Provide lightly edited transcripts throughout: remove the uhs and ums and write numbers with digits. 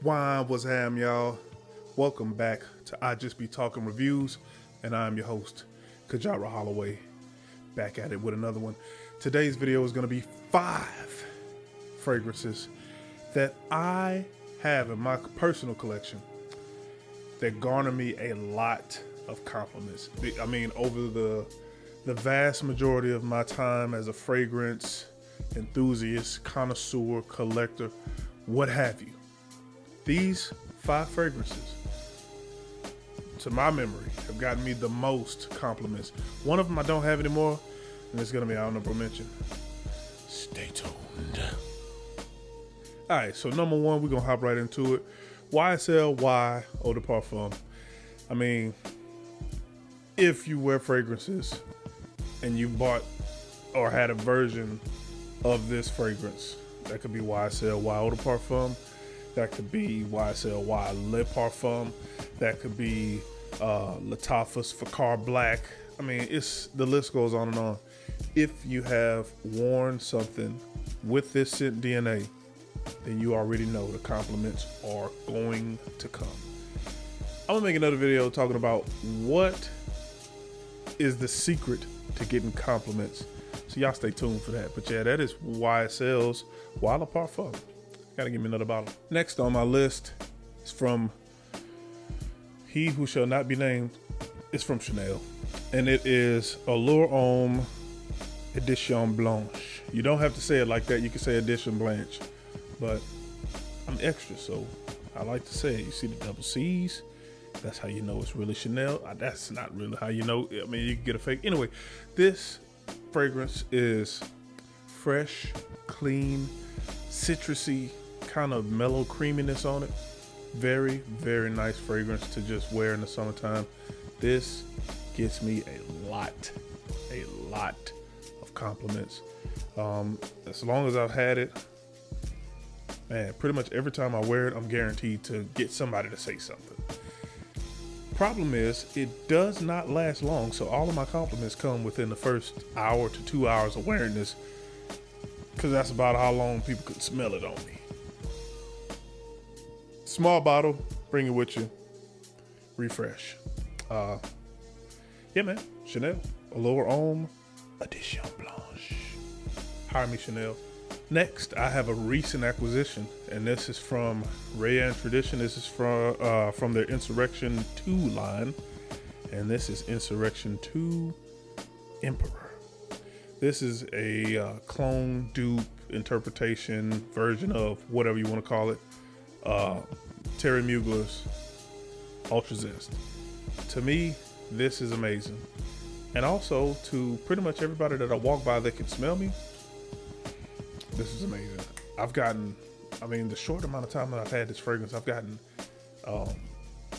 What's ham, y'all? Welcome back to I Just Be Talking Reviews, and I'm your host, Kajara Holloway, back at it with another one. Today's video is going to be 5 fragrances that I have in my personal collection that garner me a lot of compliments. I mean, over the vast majority of my time as a fragrance enthusiast, connoisseur, collector, what have you. These 5 fragrances, to my memory, have gotten me the most compliments. One of them I don't have anymore, and it's going to be honorable mention. Stay tuned. All right, so number 1, we're going to hop right into it. YSL Y Eau de Parfum. I mean, if you wear fragrances and you bought or had a version of this fragrance, that could be YSL Y Eau de Parfum. That could be YSL Y Le Parfum. That could be Lattafa's Facar Black. I mean, the list goes on and on. If you have worn something with this scent DNA, then you already know the compliments are going to come. I'm gonna make another video talking about what is the secret to getting compliments. So y'all stay tuned for that. But yeah, that is YSL's Y Le Parfum. Gotta give me another bottle. Next on my list is from He Who Shall Not Be Named. It's from Chanel. And it is Allure Homme Edition Blanche. You don't have to say it like that. You can say Edition Blanche. But I'm extra, so I like to say it. You see the double C's? That's how you know it's really Chanel. That's not really how you know. I mean, you can get a fake. Anyway, this fragrance is fresh, clean, citrusy, kind of mellow creaminess on it. Very, very nice fragrance to just wear in the summertime. This gets me a lot of compliments. As long as I've had it, man, pretty much every time I wear it, I'm guaranteed to get somebody to say something. Problem is, it does not last long, so all of my compliments come within the first hour to 2 hours of wearing this, because that's about how long people could smell it on me. Small bottle, bring it with you. Refresh. Yeah, man. Chanel. Allure Homme Edition Blanche. Hire me, Chanel. Next, I have a recent acquisition, and this is from Rayanne Tradition. This is from their Insurrection 2 line, and this is Insurrection 2 Emperor. This is a clone, dupe, interpretation, version of whatever you want to call it. Terry Mugler's Ultra Zest. To me, this is amazing. And also, to pretty much everybody that I walk by that can smell me, this is amazing. I've gotten, the short amount of time that I've had this fragrance, I've gotten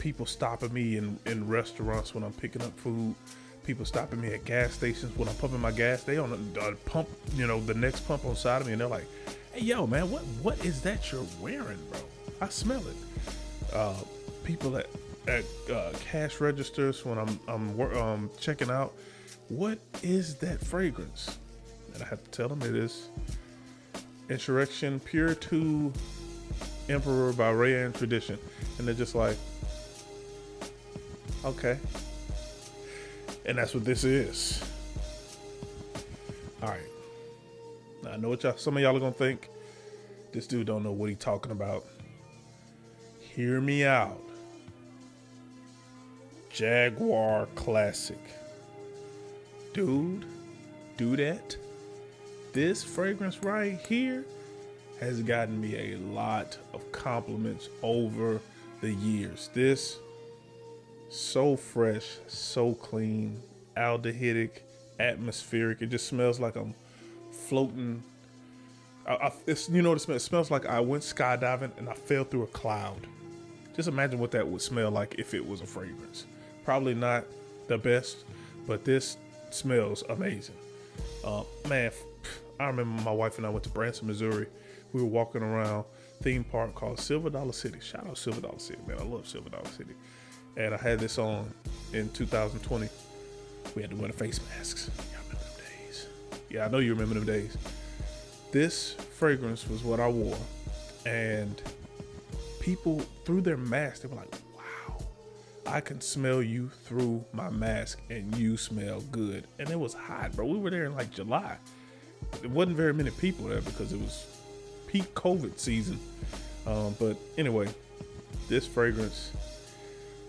people stopping me in restaurants when I'm picking up food. People stopping me at gas stations when I'm pumping my gas. They on the pump, the next pump on side of me, and they're like, "Hey, yo, man, what is that you're wearing, bro? I smell it." People at cash registers when I'm checking out, what is that fragrance? And I have to tell them it is Insurrection Pure 2 Emperor by Rayanne Tradition, and they're just like, okay. And that's what this is. All right. Now, I know what some of y'all are gonna think. This dude don't know what he's talking about. Hear me out. Jaguar Classic. Dudette. This fragrance right here has gotten me a lot of compliments over the years. This, so fresh, so clean, aldehydic, atmospheric. It just smells like I'm floating. It's, you know what it smells? It smells like I went skydiving and I fell through a cloud. Just imagine what that would smell like if it was a fragrance. Probably not the best, but this smells amazing. Man, I remember my wife and I went to Branson, Missouri. We were walking around theme park called Silver Dollar City. Shout out Silver Dollar City, man. I love Silver Dollar City. And I had this on in 2020. We had to wear the face masks. Y'all remember them days? Yeah, I know you remember them days. This fragrance was what I wore, and people through their mask, they were like, wow, I can smell you through my mask and you smell good. And it was hot, bro. We were there in like July. There wasn't very many people there because it was peak COVID season. But anyway, this fragrance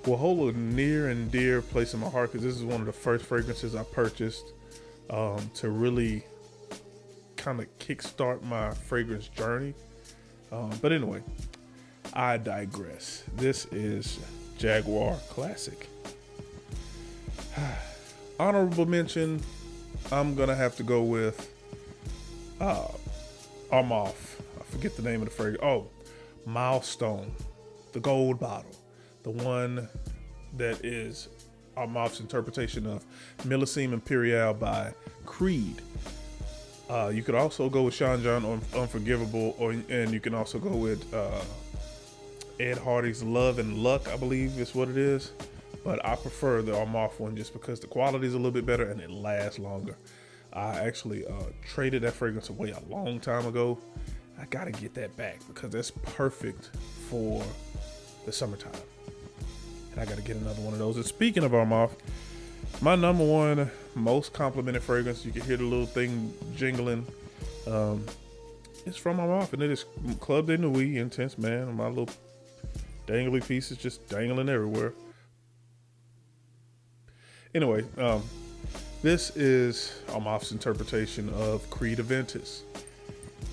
will hold a near and dear place in my heart because this is one of the first fragrances I purchased to really kind of kickstart my fragrance journey. But anyway, I digress. This is Jaguar Classic. Honorable mention, I'm gonna have to go with Armaf. I forget the name of the fragrance. Oh, Milestone, the gold bottle, the one that is Armaf's interpretation of Millésime Impérial by Creed. You could also go with Sean John on Unforgivable, and you can also go with Ed Hardy's Love and Luck, I believe is what it is. But I prefer the Armaf one just because the quality is a little bit better and it lasts longer. I actually traded that fragrance away a long time ago. I gotta get that back because that's perfect for the summertime. And I gotta get another one of those. And speaking of Armaf, my number one most complimented fragrance, you can hear the little thing jingling, it's from Armaf, and it is Club de Nuit Intense Man. My little dangly piece is just dangling everywhere. Anyway, this is Armaf's interpretation of Creed Aventus.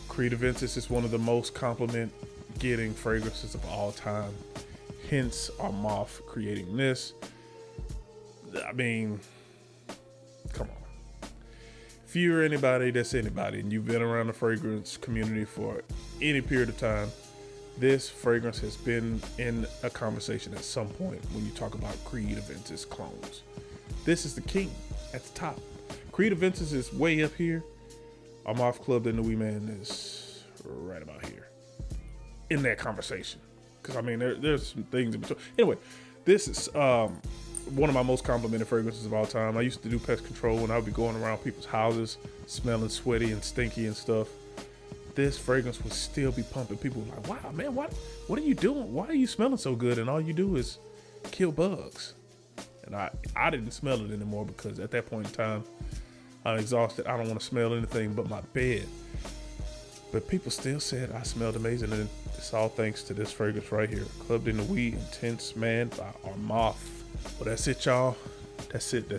Creed Aventus is one of the most compliment-getting fragrances of all time. Hence, Armaf creating this. I mean, come on. If you're anybody that's anybody and you've been around the fragrance community for any period of time, this fragrance has been in a conversation at some point when you talk about Creed Aventus clones. This is the king at the top. Creed Aventus is way up here. Armaf Club de Nuit, man, is right about here in that conversation. Because, I mean, there's some things in between. Anyway, this is one of my most complimented fragrances of all time. I used to do pest control and I would be going around people's houses smelling sweaty and stinky and stuff. This fragrance would still be pumping. People were like, wow, man, what are you doing? Why are you smelling so good? And all you do is kill bugs. And I didn't smell it anymore because at that point in time, I'm exhausted. I don't want to smell anything but my bed. But people still said I smelled amazing. And it's all thanks to this fragrance right here. Club de Nuit Intense Man by Armaf. Well, that's it, y'all. That's it.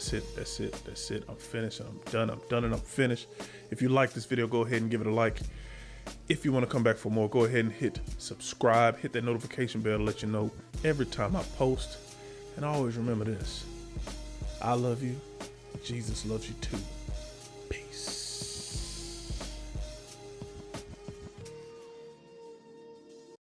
I'm finished. I'm done and I'm finished. If you like this video, go ahead and give it a like. If you want to come back for more, go ahead and hit subscribe. Hit that notification bell to let you know every time I post. And always remember this. I love you. Jesus loves you too.